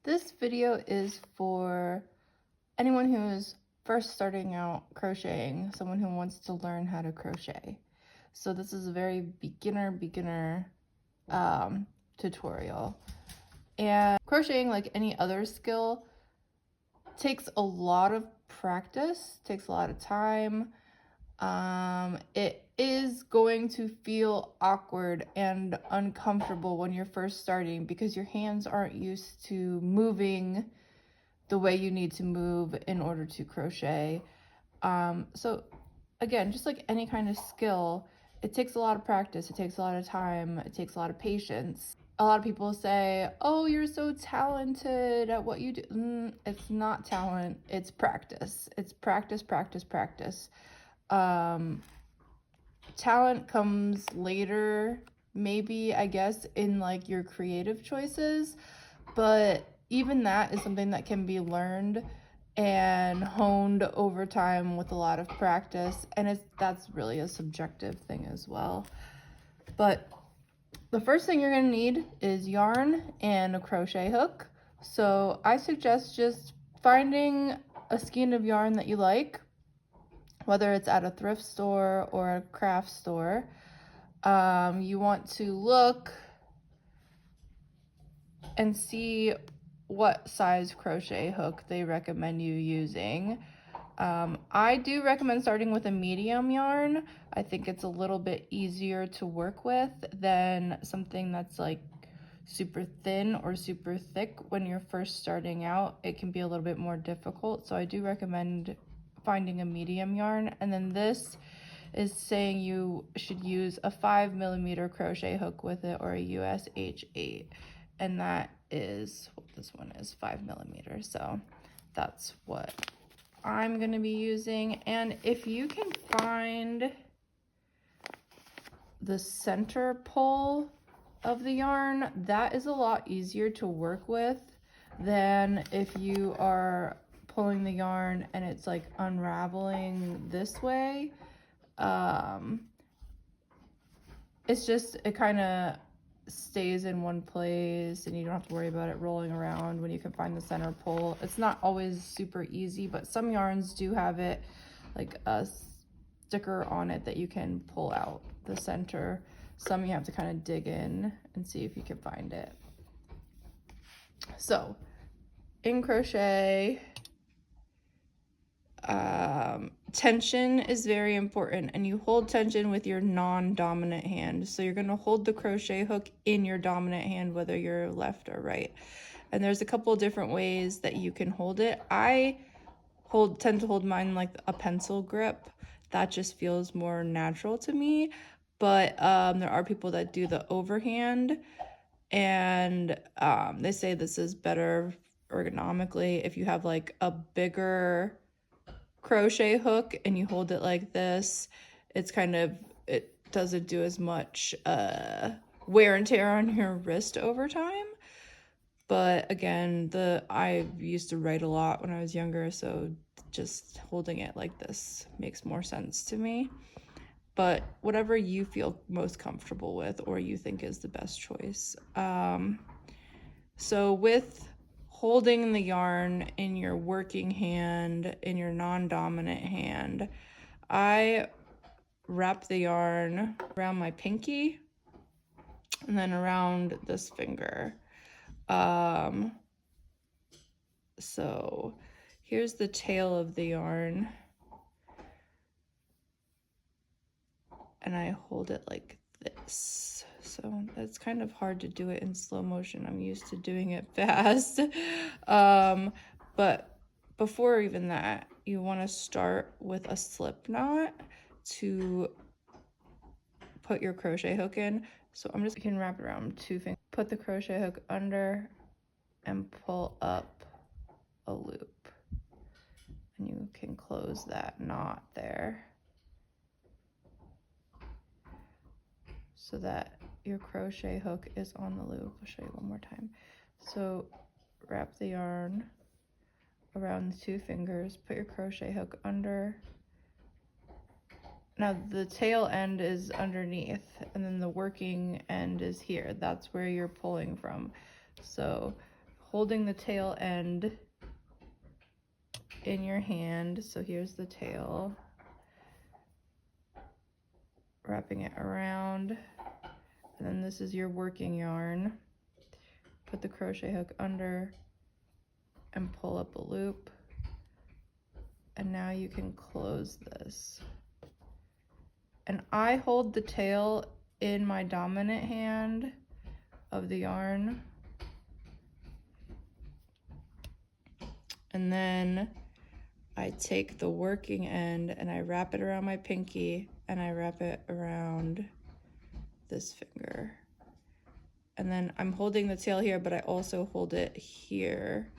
This video is for anyone who is first starting out crocheting, someone who wants to learn how to crochet. So this is a very beginner tutorial. And crocheting, like any other skill, takes a lot of practice, takes a lot of time. It is going to feel awkward and uncomfortable when you're first starting because your hands aren't used to moving the way you need to move in order to crochet. So again, just like any kind of skill, it takes a lot of practice, it takes a lot of time, it takes a lot of patience. A lot of people say, oh, you're so talented at what you do. It's not talent, it's practice. It's practice. Talent comes later, maybe, I guess, in like your creative choices, but even that is something that can be learned and honed over time with a lot of practice, and that's really a subjective thing as well. But the first thing you're going to need is yarn and a crochet hook. So I suggest just finding a skein of yarn that you like, whether it's at a thrift store or a craft store. You want to look and see what size crochet hook they recommend you using. I do recommend starting with a medium yarn. I think it's a little bit easier to work with than something that's like super thin or super thick. When you're first starting out, it can be a little bit more difficult. So I do recommend finding a medium yarn. And then this is saying you should use a 5mm crochet hook with it, or a US H8. And that is what this one is, 5mm. So that's what I'm going to be using. And if you can find the center pull of the yarn, that is a lot easier to work with than if you are pulling the yarn and it's like unraveling this way. It's just, it kind of stays in one place and you don't have to worry about it rolling around when you can find the center pull. It's not always super easy, but some yarns do have it, like a sticker on it that you can pull out the center. Some you have to kind of dig in and see if you can find it. So in crochet, tension is very important, and you hold tension with your non-dominant hand. So you're going to hold the crochet hook in your dominant hand, whether you're left or right. And there's a couple of different ways that you can hold it. I tend to hold mine like a pencil grip. That just feels more natural to me. But there are people that do the overhand, and they say this is better ergonomically if you have like a bigger crochet hook and you hold it like this. It's kind of, it doesn't do as much wear and tear on your wrist over time. But again, I used to write a lot when I was younger, so just holding it like this makes more sense to me. But whatever you feel most comfortable with or you think is the best choice. So with holding the yarn in your working hand, in your non-dominant hand, I wrap the yarn around my pinky and then around this finger. So here's the tail of the yarn, and I hold it like this. So it's kind of hard to do it in slow motion. I'm used to doing it fast. But before even that, you want to start with a slip knot to put your crochet hook in. So you can wrap it around 2 fingers. Put the crochet hook under and pull up a loop. And you can close that knot there, so that your crochet hook is on the loop. I'll show you one more time. So wrap the yarn around the 2 fingers, put your crochet hook under. Now the tail end is underneath, and then the working end is here. That's where you're pulling from. So holding the tail end in your hand. So here's the tail. Wrapping it around. And then this is your working yarn. Put the crochet hook under and pull up a loop. And now you can close this. And I hold the tail in my dominant hand of the yarn. And then I take the working end and I wrap it around my pinky and I wrap it around this finger. And then I'm holding the tail here, but I also hold it here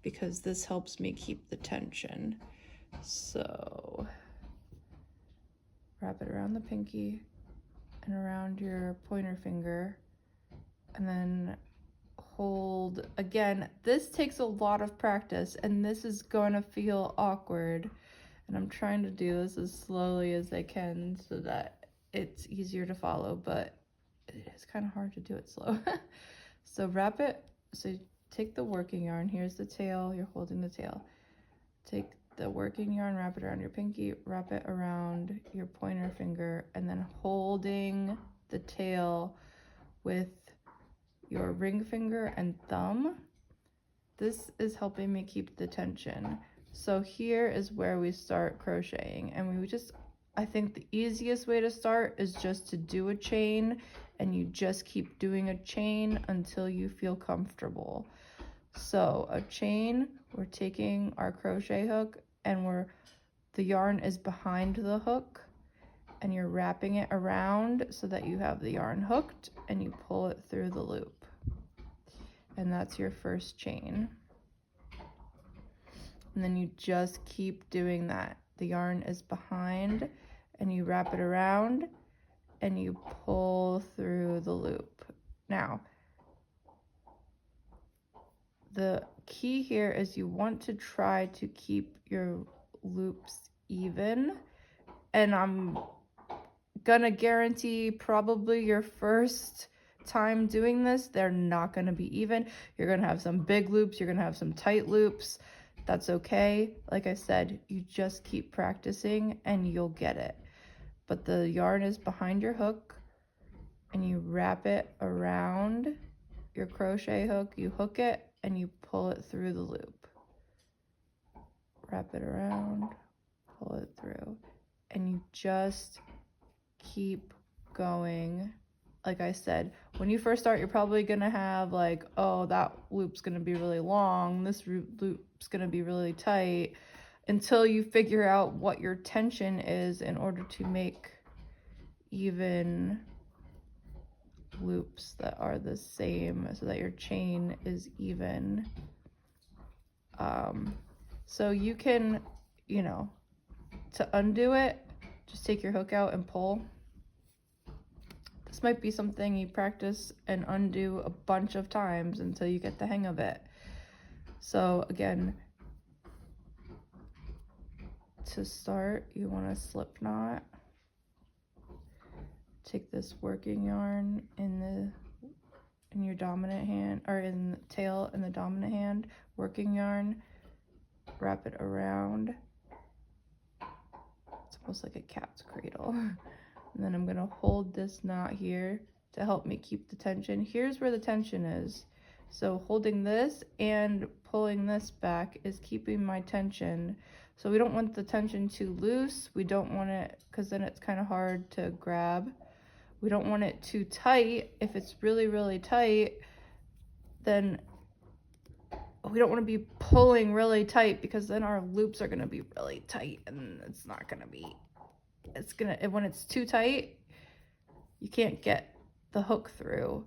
because this helps me keep the tension. So wrap it around the pinky and around your pointer finger, and then hold. Again, this takes a lot of practice and this is going to feel awkward, and I'm trying to do this as slowly as I can so that it's easier to follow, but it's kind of hard to do it slow. So wrap it, so you take the working yarn, here's the tail, you're holding the tail. Take the working yarn, wrap it around your pinky, wrap it around your pointer finger, and then holding the tail with your ring finger and thumb. This is helping me keep the tension. So here is where we start crocheting, and I think the easiest way to start is just to do a chain, and you just keep doing a chain until you feel comfortable. So a chain, we're taking our crochet hook and the yarn is behind the hook, and you're wrapping it around so that you have the yarn hooked and you pull it through the loop. And that's your first chain. And then you just keep doing that. The yarn is behind and you wrap it around and you pull through the loop. Now, the key here is you want to try to keep your loops even, and I'm gonna guarantee probably your first time doing this, they're not gonna be even. You're gonna have some big loops, you're gonna have some tight loops. That's okay. Like I said, you just keep practicing and you'll get it. But the yarn is behind your hook and you wrap it around your crochet hook, you hook it and you pull it through the loop. Wrap it around, pull it through, and you just keep going. Like I said, when you first start, you're probably gonna have like, oh, that loop's gonna be really long, this loop's gonna be really tight, until you figure out what your tension is in order to make even loops that are the same so that your chain is even. So you can, to undo it, just take your hook out and pull. This might be something you practice and undo a bunch of times until you get the hang of it. So again, to start, you want to slip knot. Take this working yarn in your dominant hand, or in the tail in the dominant hand, working yarn, wrap it around. It's almost like a cat's cradle. And then I'm gonna hold this knot here to help me keep the tension. Here's where the tension is. So holding this and pulling this back is keeping my tension. So we don't want the tension too loose. We don't want it, because then it's kind of hard to grab. We don't want it too tight. If it's really, really tight, then we don't want to be pulling really tight, because then our loops are going to be really tight and it's not going to be, when it's too tight, you can't get the hook through.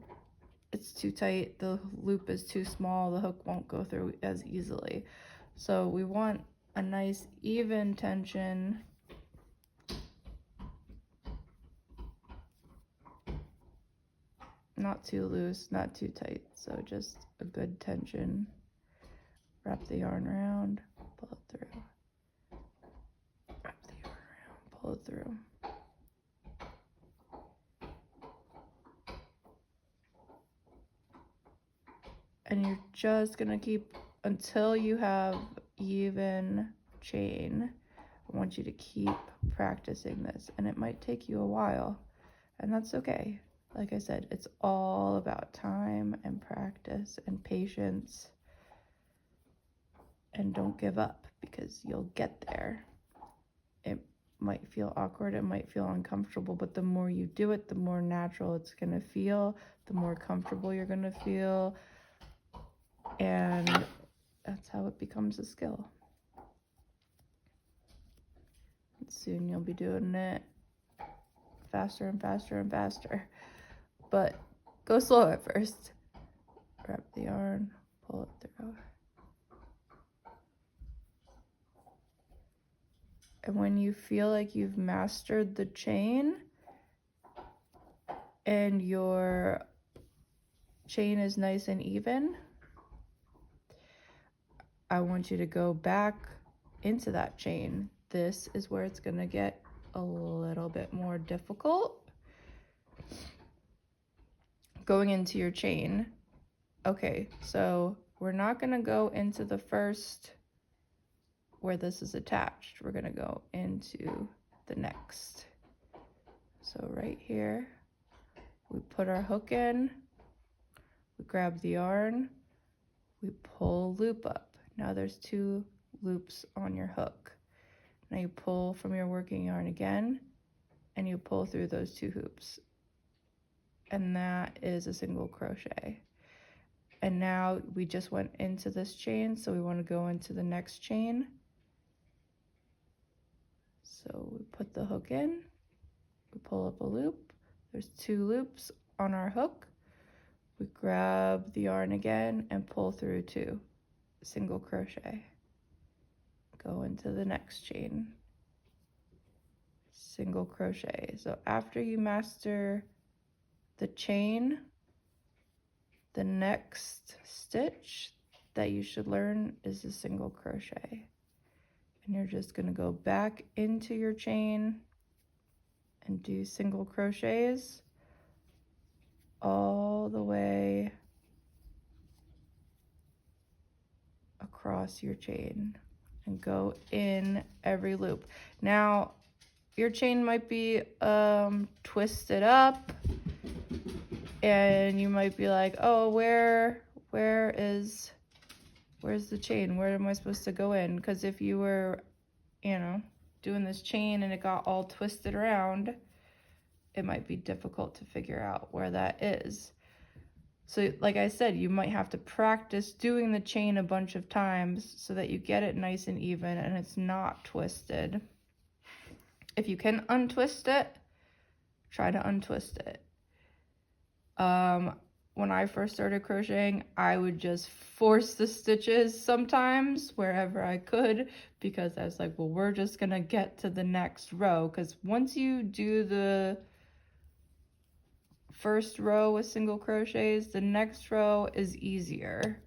It's too tight, the loop is too small, the hook won't go through as easily. So we want a nice even tension. Not too loose, not too tight, so just a good tension. Wrap the yarn around, pull it through. Wrap the yarn around, pull it through. And you're just gonna keep until you have even chain. I want you to keep practicing this, and it might take you a while, and that's okay. Like I said, it's all about time and practice and patience. And don't give up, because you'll get there. It might feel awkward, it might feel uncomfortable, but the more you do it, the more natural it's gonna feel, the more comfortable you're gonna feel, and that's how it becomes a skill. And soon you'll be doing it faster and faster and faster, but go slow at first. Wrap the yarn, pull it through. And when you feel like you've mastered the chain and your chain is nice and even, I want you to go back into that chain. This is where it's going to get a little bit more difficult. Going into your chain. Okay, so we're not going to go into the first where this is attached. We're going to go into the next. So right here, we put our hook in, we grab the yarn, we pull loop up. Now there's 2 loops on your hook. Now you pull from your working yarn again, and you pull through those 2 hoops. And that is a single crochet. And now we just went into this chain, so we want to go into the next chain. So we put the hook in, we pull up a loop, there's 2 loops on our hook, we grab the yarn again and pull through 2, single crochet. Go into the next chain, single crochet. So after you master the chain, the next stitch that you should learn is a single crochet. And you're just going to go back into your chain and do single crochets all the way across your chain and go in every loop. Now your chain might be twisted up, and you might be like, oh, where's the chain? Where am I supposed to go in? Because if you were, doing this chain and it got all twisted around, it might be difficult to figure out where that is. So like I said, you might have to practice doing the chain a bunch of times so that you get it nice and even and it's not twisted. If you can untwist it, try to untwist it. When I first started crocheting, I would just force the stitches sometimes wherever I could, because I was like, well, we're just gonna get to the next row, because once you do the first row with single crochets, the next row is easier.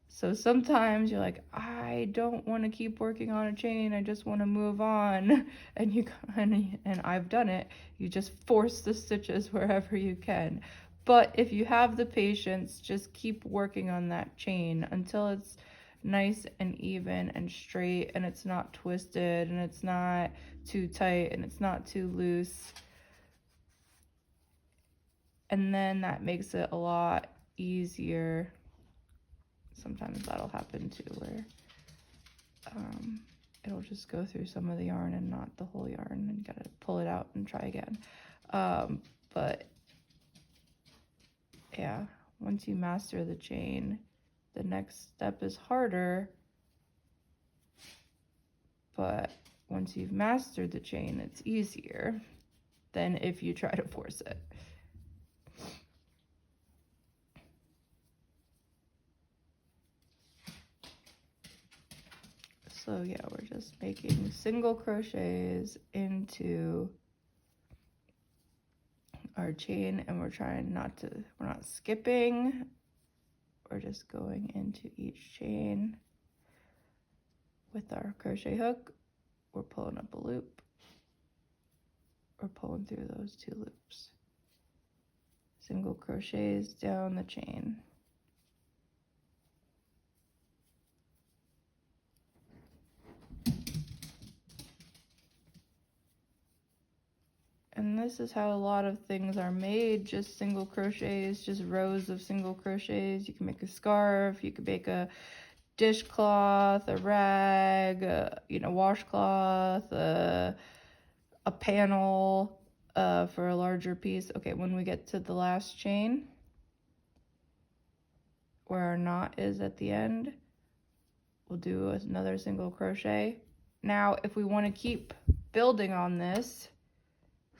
So sometimes you're like, I don't want to keep working on a chain, I just want to move on. And I've done it. You just force the stitches wherever you can. But if you have the patience, just keep working on that chain until it's nice and even and straight, and it's not twisted, and it's not too tight, and it's not too loose. And then that makes it a lot easier. Sometimes that'll happen too, where it'll just go through some of the yarn and not the whole yarn, and you gotta pull it out and try again. But yeah, once you master the chain, the next step is harder, but once you've mastered the chain, it's easier than if you try to force it. So yeah, we're just making single crochets into our chain, and we're not skipping, we're just going into each chain with our crochet hook. We're pulling up a loop, we're pulling through those 2 loops, single crochets down the chain. And this is how a lot of things are made, just single crochets, just rows of single crochets. You can make a scarf, you can make a dishcloth, a rag, you know, washcloth, a panel for a larger piece. Okay, when we get to the last chain, where our knot is at the end, we'll do another single crochet. Now, if we want to keep building on this,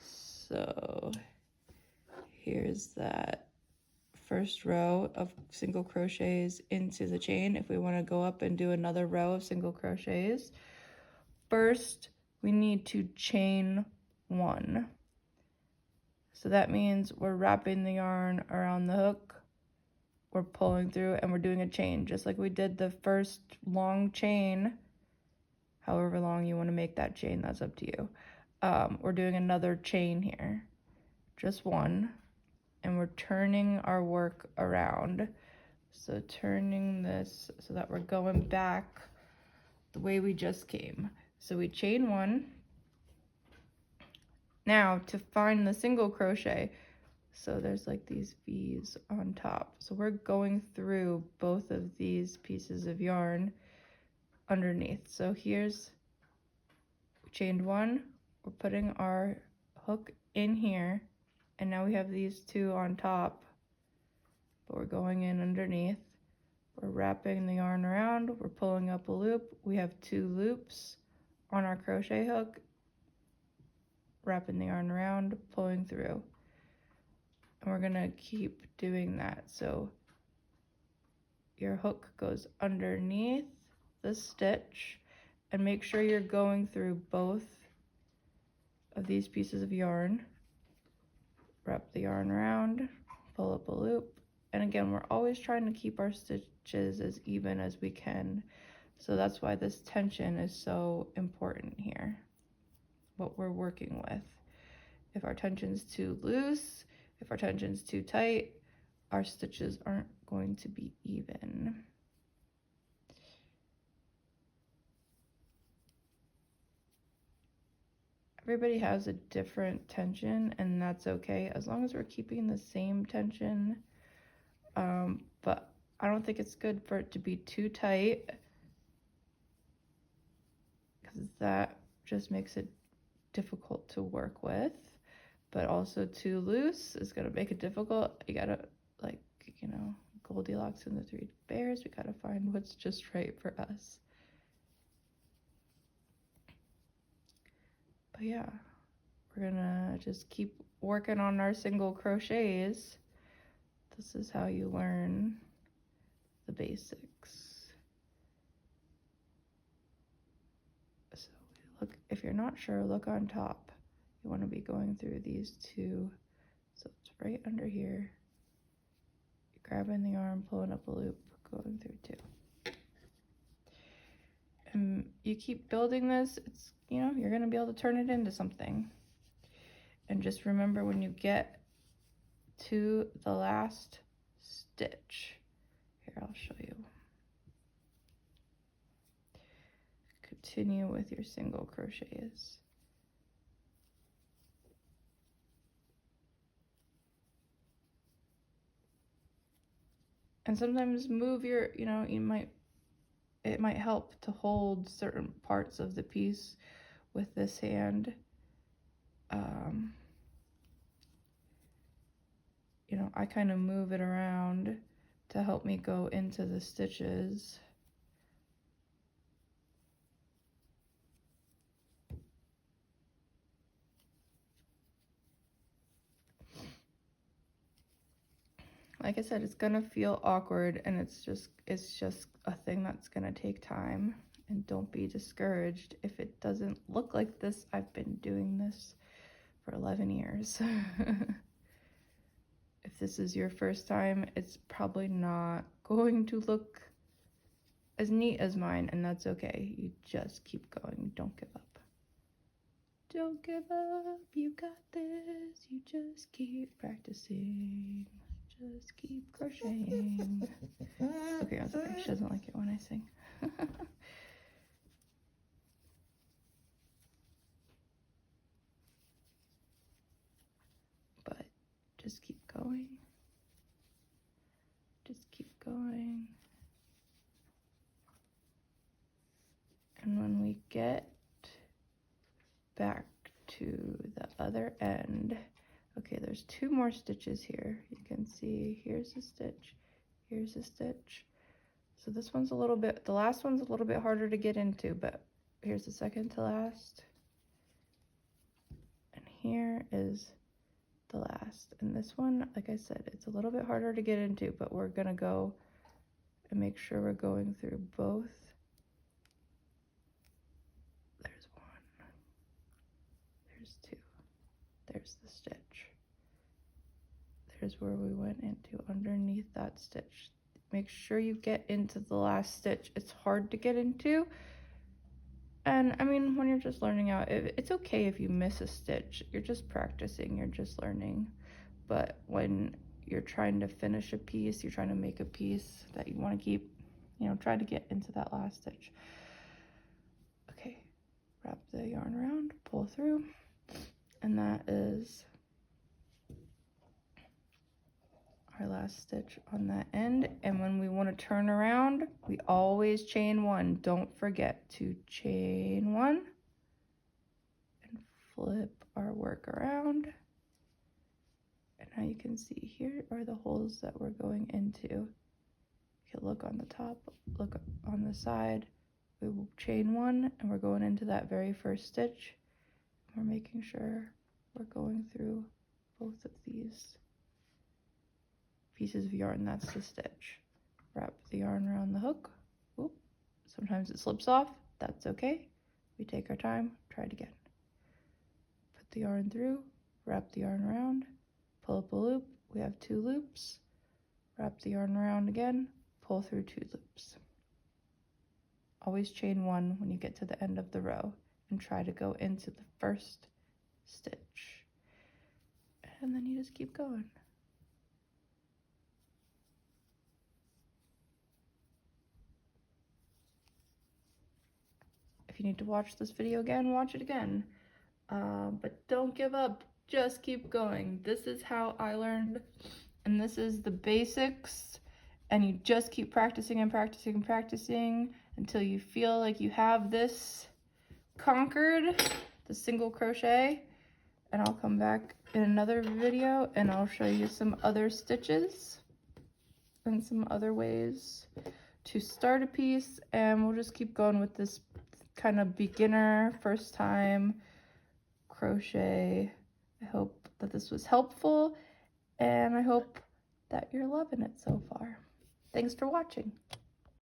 so here's that first row of single crochets into the chain. If we want to go up and do another row of single crochets, first we need to chain 1. So that means we're wrapping the yarn around the hook, we're pulling through, and we're doing a chain just like we did the first long chain. However long you want to make that chain, that's up to you. We're doing another chain here, just 1, and we're turning our work around. So turning this so that we're going back the way we just came. So we chain 1. Now to find the single crochet, so there's like these V's on top. So we're going through both of these pieces of yarn underneath. So here's, we chained 1, we're putting our hook in here, and now we have these 2 on top, but we're going in underneath. We're wrapping the yarn around, we're pulling up a loop. We have 2 loops on our crochet hook, wrapping the yarn around, pulling through. And we're gonna keep doing that. So your hook goes underneath the stitch, and make sure you're going through both of these pieces of yarn. Wrap the yarn around, pull up a loop. And again, we're always trying to keep our stitches as even as we can. So that's why this tension is so important here, what we're working with. If our tension's too loose, if our tension's too tight, our stitches aren't going to be even. Everybody has a different tension, and that's okay as long as we're keeping the same tension. But I don't think it's good for it to be too tight, because that just makes it difficult to work with. But also too loose is gonna make it difficult. You gotta, like, you know, Goldilocks and the 3 bears, we gotta find what's just right for us. But yeah, we're gonna just keep working on our single crochets. This is how you learn the basics. So look, if you're not sure, look on top. You want to be going through these 2. So it's right under here. You're grabbing the yarn, pulling up a loop, going through 2. And you keep building this, it's, you know, you're going to be able to turn it into something. And just remember, when you get to the last stitch, here, I'll show you. Continue with your single crochets. And sometimes move your, you know, it might help to hold certain parts of the piece with this hand. You know, I kind of move it around to help me go into the stitches. Like I said, it's gonna feel awkward, and it's just a thing that's gonna take time. And don't be discouraged if it doesn't look like this. I've been doing this for 11 years. If this is your first time, it's probably not going to look as neat as mine, and that's okay. You just keep going. Don't give up. Don't give up. You got this. You just keep practicing. Just keep crocheting. Okay, I'm sorry. She doesn't like it when I sing. going. Just keep going. And when we get back to the other end, okay, there's 2 more stitches here. You can see here's a stitch, here's a stitch. So this one's a little bit, the last one's a little bit harder to get into, but here's the second to last. And here is the last. And this one, like I said, it's a little bit harder to get into, but we're gonna go and make sure we're going through both. There's 1, there's 2, there's the stitch. There's where we went into underneath that stitch. Make sure you get into the last stitch. It's hard to get into. And I mean, when you're just learning out, it's okay if you miss a stitch. You're just practicing, you're just learning. But when you're trying to finish a piece, you're trying to make a piece that you want to keep, you know, try to get into that last stitch. Okay, wrap the yarn around, pull through, and that is our last stitch on that end. And when we want to turn around, we always chain 1. Don't forget to chain 1 and flip our work around. And now you can see here are the holes that we're going into. You can look on the top, look on the side. We will chain 1 and we're going into that very first stitch. We're making sure we're going through both of these pieces of yarn. That's the stitch. Wrap the yarn around the hook. Oop. Sometimes it slips off. That's okay. We take our time. Try it again. Put the yarn through. Wrap the yarn around. Pull up a loop. We have 2 loops. Wrap the yarn around again. Pull through 2 loops. Always chain 1 when you get to the end of the row and try to go into the first stitch. And then you just keep going. If you need to watch this video again, watch it again. But don't give up. Just keep going. This is how I learned, and this is the basics. And you just keep practicing and practicing and practicing until you feel like you have this conquered, the single crochet. And I'll come back in another video and I'll show you some other stitches and some other ways to start a piece, and we'll just keep going with this kind of beginner first time crochet. I hope that this was helpful, and I hope that you're loving it so far. Thanks for watching.